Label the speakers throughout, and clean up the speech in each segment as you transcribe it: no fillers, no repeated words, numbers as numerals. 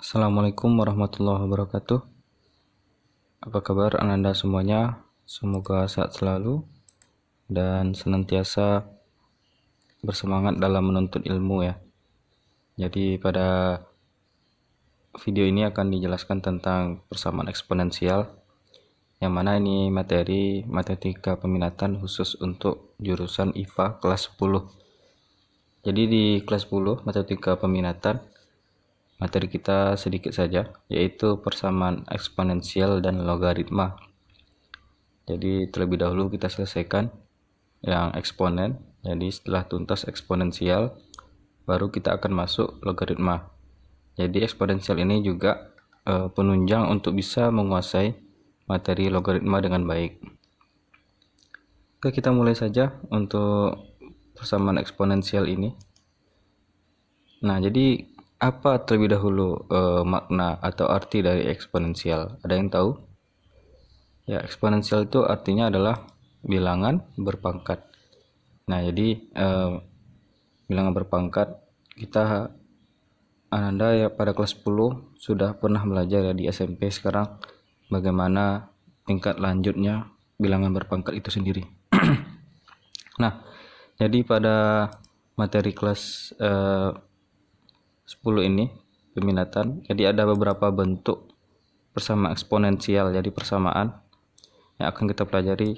Speaker 1: Assalamualaikum warahmatullahi wabarakatuh. Apa kabar Ananda semuanya? Semoga sehat selalu dan senantiasa bersemangat dalam menuntut ilmu ya. Jadi pada video ini akan dijelaskan tentang persamaan eksponensial, yang mana ini materi matematika peminatan khusus untuk jurusan IPA kelas 10. Jadi di kelas 10 matematika peminatan, materi kita sedikit saja, yaitu persamaan eksponensial dan logaritma. Jadi terlebih dahulu kita selesaikan yang eksponen. Jadi setelah tuntas eksponensial, baru kita akan masuk logaritma. Jadi eksponensial ini juga penunjang untuk bisa menguasai materi logaritma dengan baik. Oke, kita mulai saja untuk persamaan eksponensial ini. Nah, jadi apa terlebih dahulu makna atau arti dari eksponensial? Ada yang tahu? Ya, eksponensial itu artinya adalah bilangan berpangkat. Nah, jadi bilangan berpangkat, kita Ananda ya pada kelas 10 sudah pernah belajar ya di SMP. Sekarang bagaimana tingkat lanjutnya bilangan berpangkat itu sendiri. Nah, jadi pada materi kelas 10 ini peminatan, jadi ada beberapa bentuk persamaan eksponensial. Jadi persamaan yang akan kita pelajari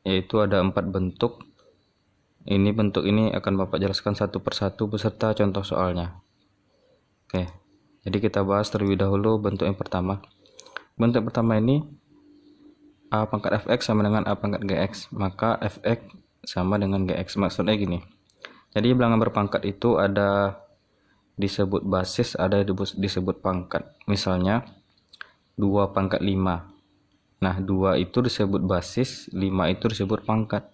Speaker 1: yaitu ada 4 bentuk. Ini bentuk ini akan Bapak jelaskan satu persatu beserta contoh soalnya. Oke, jadi kita bahas terlebih dahulu bentuk yang pertama. Bentuk pertama ini A pangkat fx sama dengan A pangkat gx, maka fx sama dengan gx. Maksudnya gini, jadi bilangan berpangkat itu ada disebut basis, ada disebut pangkat. Misalnya 2 pangkat 5. Nah, 2 itu disebut basis, 5 itu disebut pangkat.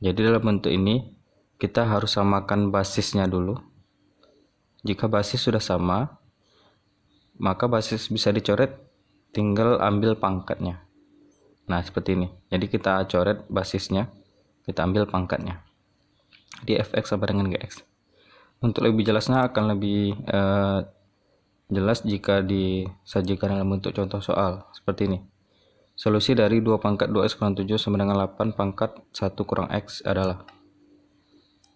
Speaker 1: Jadi dalam bentuk ini kita harus samakan basisnya dulu. Jika basis sudah sama, maka basis bisa dicoret, tinggal ambil pangkatnya. Nah, seperti ini. Jadi kita coret basisnya, kita ambil pangkatnya. Di fx sama dengan gx. Untuk lebih jelasnya akan lebih jelas jika disajikan dalam bentuk contoh soal seperti ini. Solusi dari 2 pangkat 2x kurang 7 sama dengan 8 pangkat 1 kurang x adalah.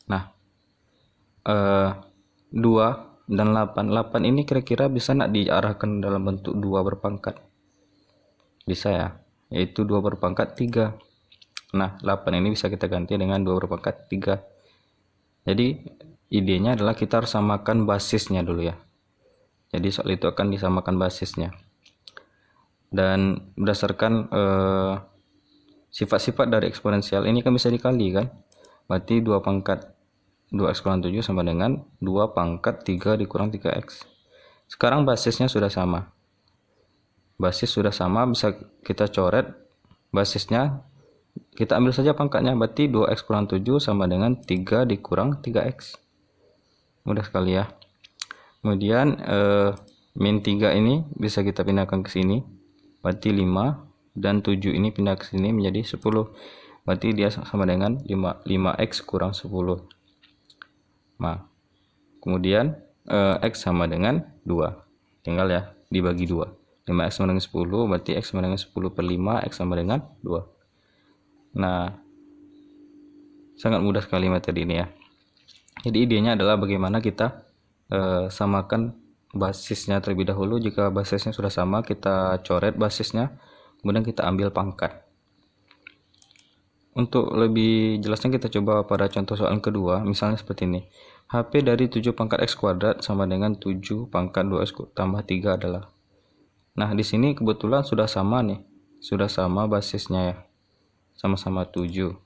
Speaker 1: Nah, 2 dan 8. 8 ini kira-kira bisa nak diarahkan dalam bentuk 2 berpangkat? Bisa ya, yaitu 2 berpangkat 3. Nah, 8 ini bisa kita ganti dengan 2 berpangkat 3. Jadi, idenya adalah kita harus samakan basisnya dulu ya. Jadi, soal itu akan disamakan basisnya. Dan berdasarkan sifat-sifat dari eksponensial ini kan bisa dikali kan, berarti 2 pangkat 2x kurang 7 sama dengan 2 pangkat 3 dikurang 3x. Sekarang basisnya sudah sama, bisa kita coret basisnya, kita ambil saja pangkatnya, berarti 2x kurang 7 sama dengan 3 dikurang 3x. Mudah sekali ya. Kemudian min 3 ini bisa kita pindahkan ke sini, berarti 5, dan 7 ini pindah ke sini menjadi 10, berarti dia sama dengan 5x kurang 10. Nah, kemudian x sama dengan 2, tinggal ya dibagi 2. 5x sama dengan 10, berarti x sama dengan 10 per 5, x sama dengan 2. Nah, sangat mudah sekali materi ini ya. Jadi idenya adalah bagaimana kita samakan basisnya terlebih dahulu. Jika basisnya sudah sama, kita coret basisnya, kemudian kita ambil pangkat. Untuk lebih jelasnya kita coba pada contoh soal kedua, misalnya seperti ini. HP dari 7 pangkat x kuadrat sama dengan 7 pangkat 2x tambah 3 adalah. Nah, di sini kebetulan sudah sama nih. Sudah sama basisnya ya. Sama-sama 7.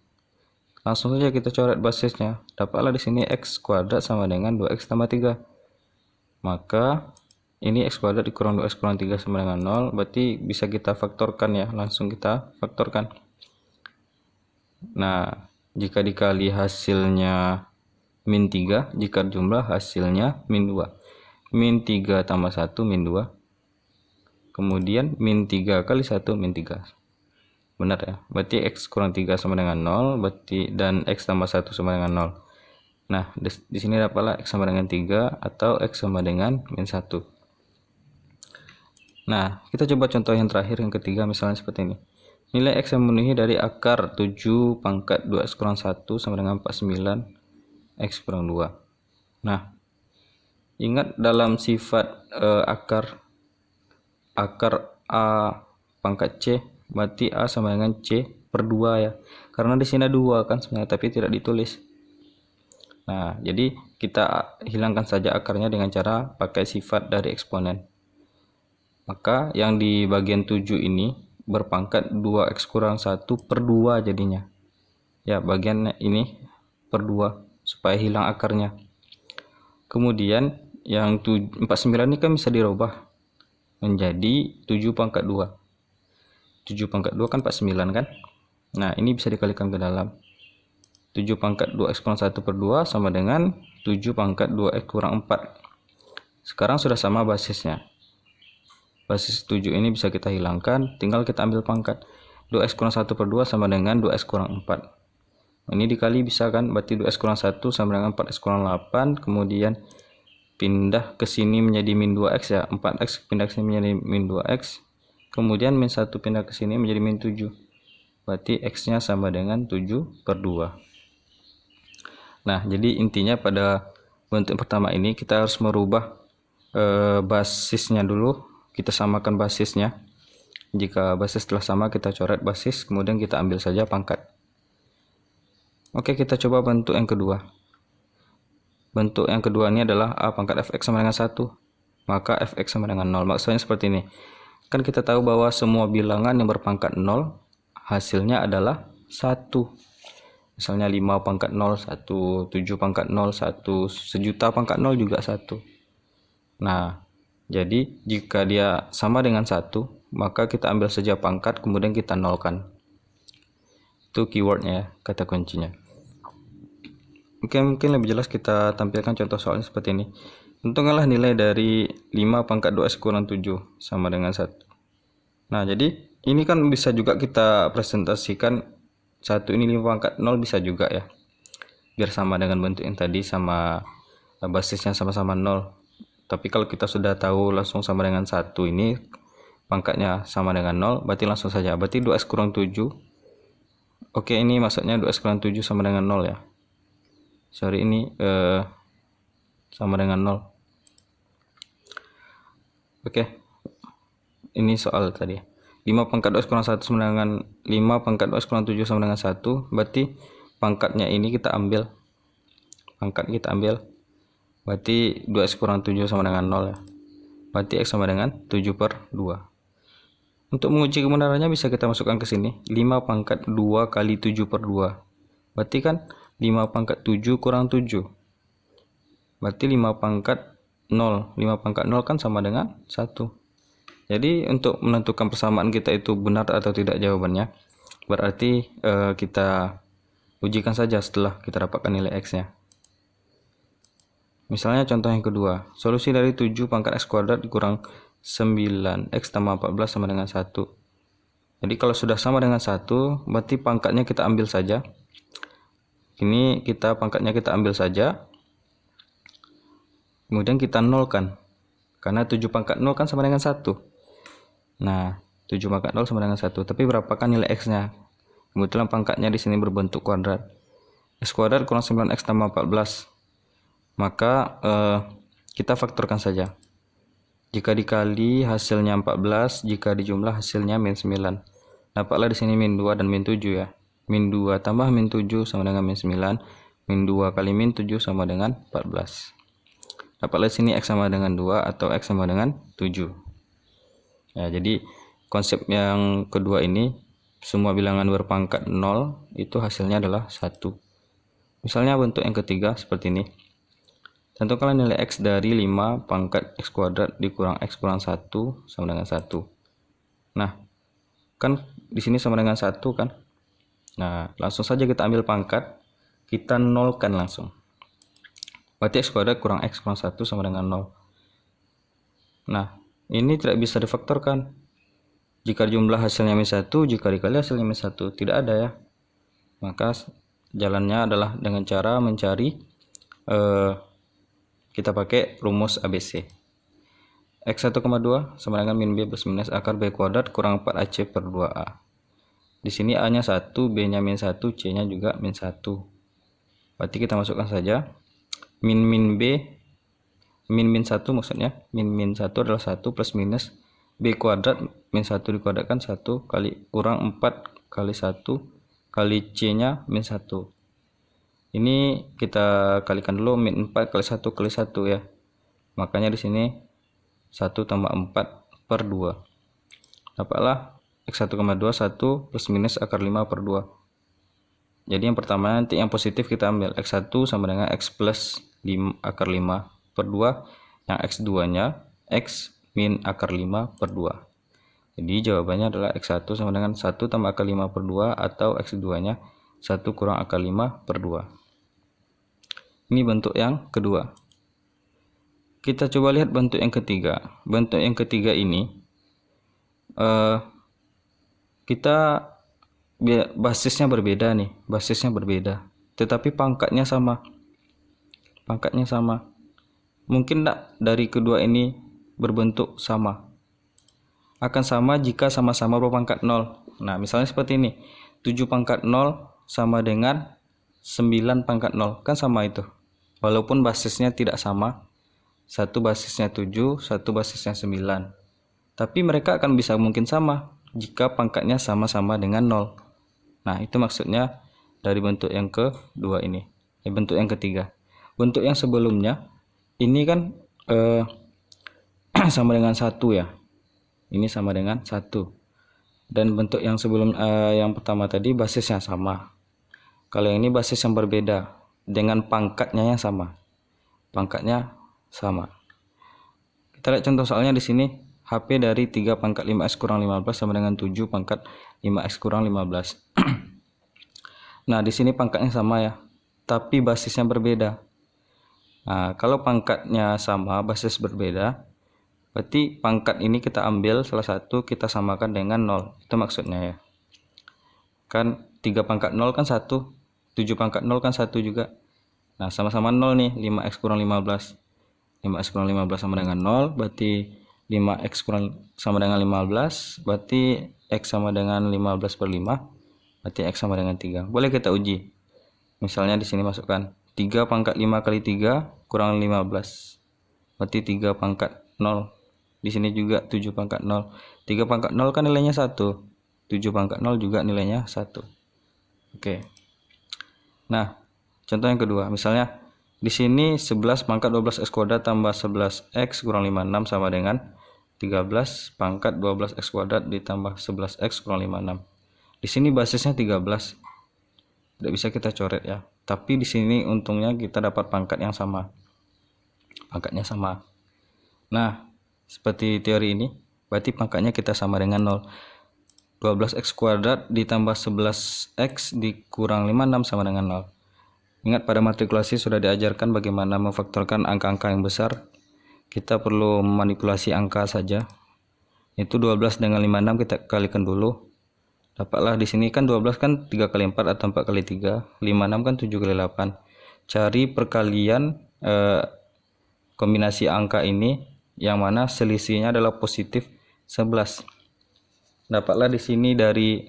Speaker 1: Langsung saja kita coret basisnya. Dapatlah di sini x kuadrat sama dengan 2x tambah 3. Maka ini x kuadrat dikurang 2x kurang 3 sama dengan 0, berarti bisa kita faktorkan ya, langsung kita faktorkan. Nah, jika dikali hasilnya min 3, jika jumlah hasilnya min 2. Min 3 tambah 1 min 2. Kemudian min 3 kali 1 min 3. Benar ya, berarti x kurang 3 sama dengan 0, berarti dan x tambah 1 sama dengan 0. Nah, di sini dapatlah x sama dengan 3 atau x sama dengan min 1. Nah, kita coba contoh yang terakhir, yang ketiga, misalnya seperti ini. Nilai X yang memenuhi dari akar 7 pangkat 2X kurang 1 sama dengan 49 X kurang 2. Nah, ingat dalam sifat akar A pangkat C, berarti A sama dengan C per 2 ya. Karena di sini ada 2 kan sebenarnya, tapi tidak ditulis. Nah, jadi kita hilangkan saja akarnya dengan cara pakai sifat dari eksponen. Maka yang di bagian 7 ini berpangkat 2X kurang 1 per 2 jadinya. Ya, bagian ini per 2 supaya hilang akarnya. Kemudian yang 49 ini kan bisa dirubah menjadi 7 pangkat 2. 7 pangkat 2 kan 49 kan? Nah, ini bisa dikalikan ke dalam. 7 pangkat 2X kurang 1 per 2 sama dengan 7 pangkat 2X kurang 4. Sekarang sudah sama basisnya. Basis 7 ini bisa kita hilangkan, tinggal kita ambil pangkat. 2X kurang 1 per 2 sama dengan 2X kurang 4. Ini dikali bisa kan, berarti 2X kurang 1 sama dengan 4X kurang 8. Kemudian pindah ke sini menjadi min 2X ya, 4X pindah ke sini menjadi min 2X. Kemudian min 1 pindah ke sini menjadi min 7. Berarti X nya sama dengan 7 per 2. Nah, jadi intinya pada bentuk pertama ini kita harus merubah basisnya dulu. Kita samakan basisnya. Jika basis telah sama, kita coret basis, kemudian kita ambil saja pangkat. Oke, kita coba bentuk yang kedua. Bentuk yang kedua ini adalah A pangkat fx sama dengan 1. Maka fx sama dengan 0. Maksudnya seperti ini. Kan kita tahu bahwa semua bilangan yang berpangkat 0 hasilnya adalah 1. Misalnya 5 pangkat 0 1, 7 pangkat 0 1, 1.000.000 pangkat 0 juga 1. Nah, jadi jika dia sama dengan 1, maka kita ambil saja pangkat kemudian kita nolkan. Itu keywordnya ya, kata kuncinya. Oke, mungkin lebih jelas kita tampilkan contoh soalnya seperti ini. Tentukanlah nilai dari 5 pangkat 2x kurang 7 sama dengan 1. Nah, jadi ini kan bisa juga kita presentasikan 1 ini 5 pangkat 0 bisa juga ya. Biar sama dengan bentuk yang tadi, sama basisnya sama-sama 0. Tapi kalau kita sudah tahu langsung sama dengan 1 ini pangkatnya sama dengan 0, berarti langsung saja. Berarti 2x kurang 7. Oke, ini maksudnya 2x kurang 7 sama dengan 0 ya. Sorry, ini sama dengan 0. Oke. Ini soal tadi. 5 pangkat 2x kurang 1 sama dengan 5 pangkat 2x kurang 7 sama dengan 1. Berarti pangkatnya ini kita ambil. Pangkat kita ambil. Berarti 2x kurang 7 sama dengan 0 ya. Berarti X sama dengan 7 per 2. Untuk menguji kebenarannya bisa kita masukkan ke sini. 5 pangkat 2 kali 7 per 2. Berarti kan 5 pangkat 7 kurang 7. Berarti 5 pangkat 0. 5 pangkat 0 kan sama dengan 1. Jadi untuk menentukan persamaan kita itu benar atau tidak jawabannya, berarti kita ujikan saja setelah kita dapatkan nilai X-nya. Misalnya contoh yang kedua, solusi dari 7 pangkat X kuadrat dikurang 9X tambah 14 sama dengan 1. Jadi kalau sudah sama dengan 1, berarti pangkatnya kita ambil saja. Ini pangkatnya kita ambil saja. Kemudian kita nolkan. Karena 7 pangkat 0 kan sama dengan 1. Nah, 7 pangkat 0 sama dengan 1. Tapi berapakah nilai X-nya? Kebetulan pangkatnya di sini berbentuk kuadrat. X kuadrat kurang 9X tambah 14. Maka kita faktorkan saja. Jika dikali hasilnya 14, jika dijumlah hasilnya min 9. Dapatlah di sini min 2 dan min 7 ya. Min 2 tambah min 7 sama dengan min 9. Min 2 kali min 7 sama dengan 14. Dapatlah di sini X sama dengan 2 atau X sama dengan 7. Ya, jadi konsep yang kedua ini, semua bilangan berpangkat 0 itu hasilnya adalah 1. Misalnya bentuk yang ketiga seperti ini. Tentukanlah nilai X dari 5 pangkat X kuadrat dikurang X kurang 1 sama dengan 1. Nah, kan di sini sama dengan 1 kan. Nah, langsung saja kita ambil pangkat, kita nolkan langsung. Berarti X kuadrat kurang X kurang 1 sama dengan 0. Nah, ini tidak bisa difaktorkan. Jika jumlah hasilnya min 1, jika dikali hasilnya min 1, tidak ada ya. Maka jalannya adalah dengan cara mencari kita pakai rumus ABC. X 1,2 sama dengan min B plus minus akar B kuadrat kurang 4AC per 2A. Di sini A nya 1, B nya min 1, C nya juga min 1. Berarti kita masukkan saja min B, min 1 maksudnya, min 1 adalah 1 plus minus B kuadrat min 1 dikuadratkan 1 kali kurang 4 kali 1 kali C nya min 1. Ini kita kalikan dulu, min 4 kali 1 kali 1 ya. Makanya di sini 1 tambah 4 per 2. Dapatlah X 1,2 1 plus minus akar 5 per 2. Jadi yang pertama nanti yang positif kita ambil, X1 sama dengan X plus 5, akar 5 per 2. Yang X2 nya X min akar 5 per 2. Jadi jawabannya adalah X1 sama dengan 1 tambah akar 5 per 2 atau X2 nya 1 kurang akar 5 per 2. Ini bentuk yang kedua. Kita coba lihat bentuk yang ketiga. Bentuk yang ketiga ini kita basisnya berbeda nih, basisnya berbeda, tetapi pangkatnya sama. Pangkatnya sama. Mungkin enggak dari kedua ini berbentuk sama? Akan sama jika sama-sama berpangkat 0. Nah, misalnya seperti ini. 7 pangkat 0 sama dengan 9 pangkat 0. Kan sama itu. Walaupun basisnya tidak sama. Satu basisnya 7, satu basisnya 9. Tapi mereka akan bisa mungkin sama jika pangkatnya sama-sama dengan 0. Nah, itu maksudnya dari bentuk yang kedua ini. Bentuk yang ketiga. Bentuk yang sebelumnya ini kan sama dengan 1 ya. Ini sama dengan 1. Dan bentuk yang sebelum yang pertama tadi basisnya sama. Kalau yang ini basis yang berbeda dengan pangkatnya yang sama. Pangkatnya sama. Kita lihat contoh soalnya di sini. HP dari 3 pangkat 5x kurang 15 sama dengan 7 pangkat 5x kurang 15. Nah, di sini pangkatnya sama ya, tapi basisnya berbeda. Nah, kalau pangkatnya sama, basis berbeda, berarti pangkat ini kita ambil salah satu, kita samakan dengan 0. Itu maksudnya ya. Kan 3 pangkat 0 kan 1, 7 pangkat 0 kan 1 juga. Nah, sama-sama 0 nih, 5x kurang 15. 5x kurang 15 sama dengan 0, berarti 5x kurang sama dengan 15, berarti x sama dengan 15 per 5, berarti x sama dengan 3. Boleh kita uji. Misalnya di sini masukkan 3 pangkat 5 kali 3 kurang 15, berarti 3 pangkat 0. Di sini juga 7 pangkat 0. 3 pangkat 0 kan nilainya 1. 7 pangkat 0 juga nilainya 1. Oke. Nah, contoh yang kedua, misalnya di sini 11 pangkat 12x kuadrat tambah 11x kurang 56 sama dengan 13 pangkat 12x kuadrat ditambah 11x kurang 56. Di sini basisnya 13. Tidak bisa kita coret ya. Tapi di sini untungnya kita dapat pangkat yang sama. Pangkatnya sama. Nah, seperti teori ini, berarti pangkatnya kita sama dengan 0. 12x kuadrat ditambah 11x dikurang 56 sama dengan 0. Ingat pada matrikulasi sudah diajarkan bagaimana memfaktorkan angka-angka yang besar. Kita perlu memanipulasi angka saja. Itu 12 dengan 56 kita kalikan dulu. Dapatlah di sini kan 12 kan 3 kali 4 atau 4 kali 3. 56 kan 7 kali 8. Cari perkalian kombinasi angka ini yang mana selisihnya adalah positif 11. Dapatlah di sini dari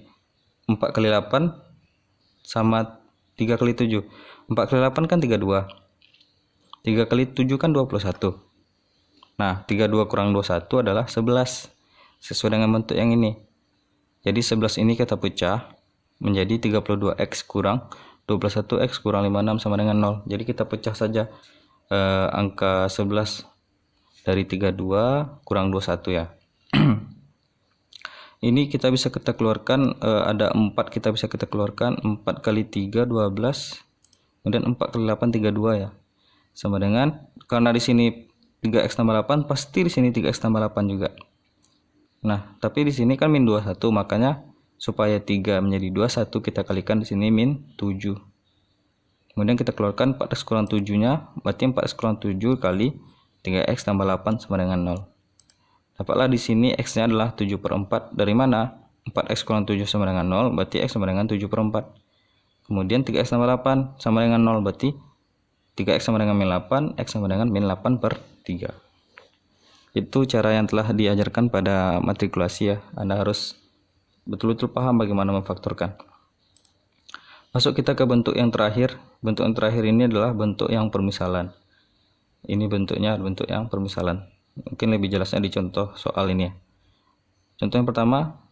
Speaker 1: 4 kali 8 sama 3 kali 7. 4 kali 8 kan 32. 3 kali 7 kan 21. Nah, 32 kurang 21 adalah 11. Sesuai dengan bentuk yang ini. Jadi 11 ini kita pecah menjadi 32x kurang 21x kurang 56 sama dengan 0. Jadi kita pecah saja angka 11 dari 32 kurang 21 ya. Ini kita bisa kita keluarkan, ada 4 kita bisa kita keluarkan. 4 kali 3 12. Kemudian 4 kali 8 32 ya. Sama dengan, karena di sini 3x tambah 8, pasti di sini 3x tambah 8 juga. Nah, tapi di sini kan min 21, makanya supaya 3 menjadi 21 kita kalikan di sini min 7. Kemudian kita keluarkan 4x kurang 7-nya, berarti 4x kurang 7 kali 3x tambah 8 sama dengan 0. Dapatlah di sini x-nya adalah 7 per 4. Dari mana? 4x kurang 7 sama dengan 0, berarti x sama dengan 7 per 4. Kemudian 3x tambah 8 sama dengan 0, berarti 3x sama dengan min 8, x sama dengan min 8 per 3. Itu cara yang telah diajarkan pada matrikulasi ya. Anda harus betul-betul paham bagaimana memfaktorkan. Masuk kita ke bentuk yang terakhir. Bentuk yang terakhir ini adalah bentuk yang permisalan. Ini bentuknya bentuk yang permisalan. Mungkin lebih jelasnya di contoh soal ini ya. Contoh yang pertama,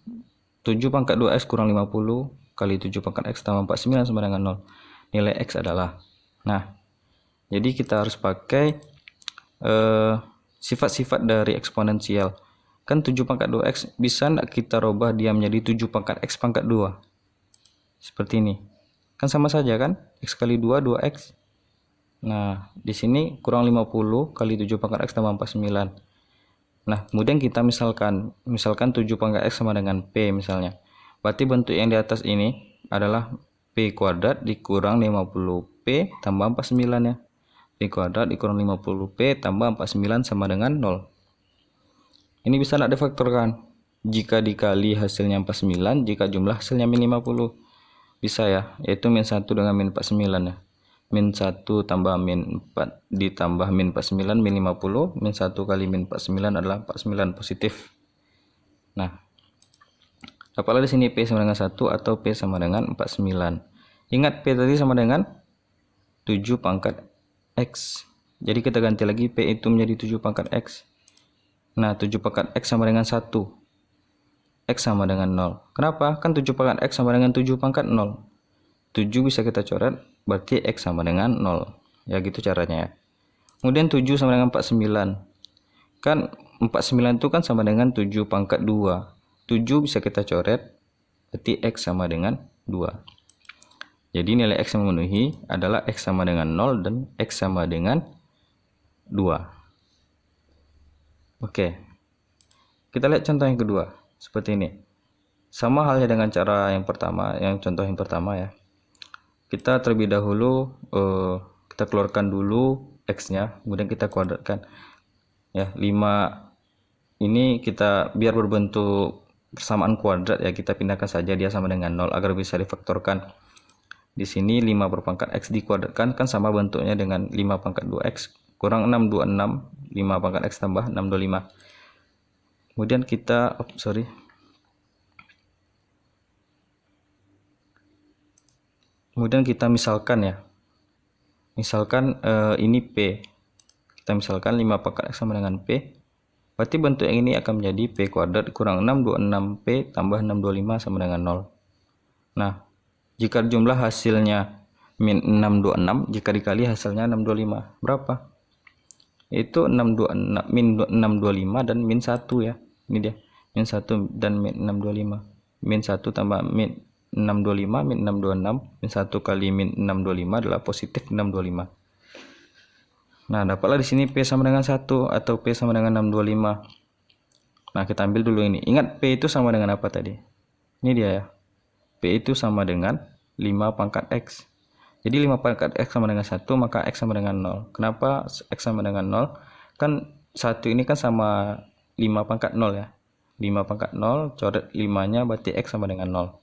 Speaker 1: 7 pangkat 2x kurang 50 kali 7 pangkat x tambah 49 sama dengan 0. Nilai x adalah. Nah, jadi kita harus pakai sifat-sifat dari eksponensial. Kan 7 pangkat 2x bisa enggak kita rubah dia menjadi 7 pangkat x pangkat 2. Seperti ini. Kan sama saja kan? X kali 2, 2x. Nah, di sini kurang 50 kali 7 pangkat x tambah 49. Nah, kemudian kita misalkan 7 pangkat x sama dengan P misalnya. Berarti bentuk yang di atas ini adalah P kuadrat dikurang 50P tambah 49 ya. P kuadrat dikurang 50P tambah 49 sama dengan 0. Ini bisa tidak difaktorkan? Jika dikali hasilnya 49, jika jumlah hasilnya min 50. Bisa ya, yaitu min 1 dengan min 49 ya. Min 1 tambah min 4 ditambah min 49 min 50, min 1 kali min 49 adalah 49 positif. Nah, dapatlah di sini P sama dengan 1 atau P sama dengan 49. Ingat P tadi sama dengan 7 pangkat X. Jadi kita ganti lagi P itu menjadi 7 pangkat X. Nah, 7 pangkat X sama dengan 1. X sama dengan 0. Kenapa? Kan 7 pangkat X sama dengan 7 pangkat 0. 7 bisa kita coret, berarti X sama dengan 0. Ya gitu caranya ya. Kemudian 7 sama dengan 49. Kan 49 itu kan sama dengan 7 pangkat 2. 7 bisa kita coret, berarti X sama dengan 2. Jadi nilai X yang memenuhi adalah X sama dengan 0 dan X sama dengan 2. Oke. Kita lihat contoh yang kedua. Seperti ini. Sama halnya dengan cara yang pertama, yang contoh yang pertama ya. Kita terlebih dahulu kita keluarkan dulu X-nya, kemudian kita kuadratkan. Ya, 5 ini kita biar berbentuk persamaan kuadrat ya, kita pindahkan saja dia sama dengan 0 agar bisa difaktorkan. Di sini 5 berpangkat X dikuadratkan kan sama bentuknya dengan 5 pangkat 2X kurang 626, 5 pangkat X tambah 625. Kemudian kita Kemudian kita misalkan ya. Misalkan ini P. Kita misalkan 5 pangkat X sama dengan P. Berarti bentuk yang ini akan menjadi P kuadrat kurang 626P tambah 625 sama dengan 0. Nah, jika jumlah hasilnya min 626, jika dikali hasilnya 625, berapa? Itu 626, min 625 dan min 1 ya. Ini dia. Min 1 dan min 625. Min 1 tambah min 625 min 626, min 1 kali min 625 adalah positif 625. Nah, dapatlah di sini P sama dengan 1 atau P sama dengan 625. Nah, kita ambil dulu ini. Ingat P itu sama dengan apa tadi? Ini dia ya. P itu sama dengan 5 pangkat X. Jadi 5 pangkat X sama dengan 1, maka X sama dengan 0. Kenapa X sama dengan 0? Kan 1 ini kan sama 5 pangkat 0 ya. 5 pangkat 0, coret 5-nya berarti X sama dengan 0.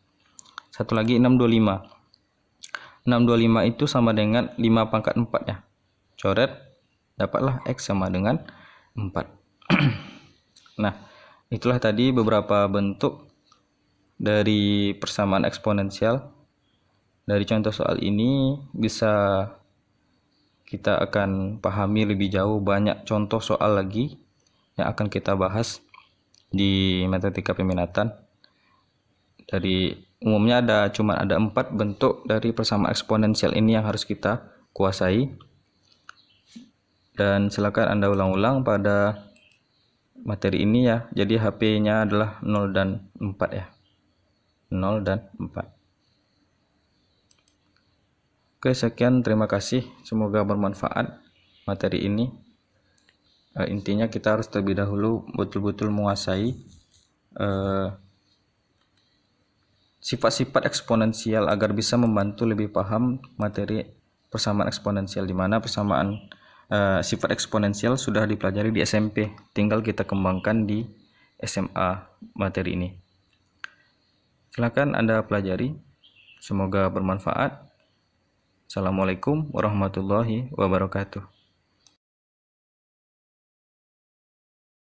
Speaker 1: Satu lagi 625. 625 itu sama dengan 5 pangkat 4 ya. Coret, dapatlah X sama dengan 4. Nah, itulah tadi beberapa bentuk dari persamaan eksponensial. Dari contoh soal ini bisa kita akan pahami lebih jauh banyak contoh soal lagi yang akan kita bahas di matematika peminatan. Dari umumnya cuma ada 4 bentuk dari persamaan eksponensial ini yang harus kita kuasai. Dan silakan Anda ulang-ulang pada materi ini ya. Jadi HP-nya adalah 0 dan 4 ya. 0 dan 4. Oke, sekian, terima kasih. Semoga bermanfaat materi ini. Intinya kita harus terlebih dahulu betul-betul menguasai sifat-sifat eksponensial agar bisa membantu lebih paham materi persamaan eksponensial, di mana persamaan sifat eksponensial sudah dipelajari di SMP, tinggal kita kembangkan di SMA materi ini. Silakan Anda pelajari, semoga bermanfaat. Assalamualaikum warahmatullahi wabarakatuh.